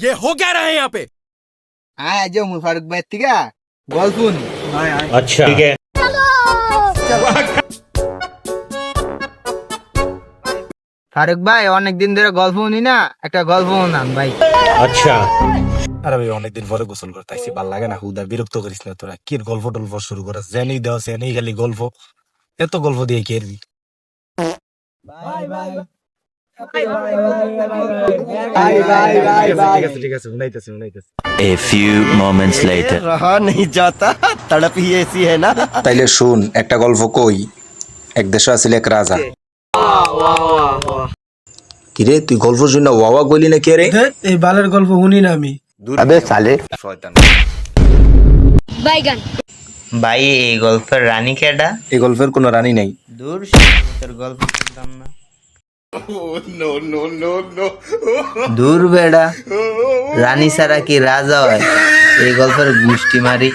ये हो क्या रहा है यहाँ पे? আয় যে মুই ফারুক ভাই থেকে গল্প নি अच्छा ठीक है ফারুক ভাই অনেকদিন ধরে গল্প নি না একটা গল্প নাম ভাই अच्छा আরে ভাই অনেকদিন পরে গোসল করতে আইছি, ভাল লাগে না। হুদা বিরক্ত করিস না তোরা। কি গল্প টল্প শুরু করাস? জেনেই দেওয়া জেনেই খালি গল্প, এত গল্প দিয়ে কি এরবি? ঠিক আছে শুনাইতেছি। A few moments later. रहा नहीं जाता तड़प ही ऐसी है ना। তাইলে শুন একটা গল্প কই। এক দেশে আছিল এক রাজা। কিরে তুই গল্প শুন না ওয়াওয়া কইলি না কে রে? এই বালের গল্প শুনি না আমি। अबे साले শয়তান। বাইগান ভাই এই গল্পের রানী কেডা? এই গল্পের কোনো রানী নাই। দূর তোর গল্প শুনতাম না। দূর বেড়া, রানী ছাড়া কি রাজা হয়? এই গল্পের গুষ্টি মারি।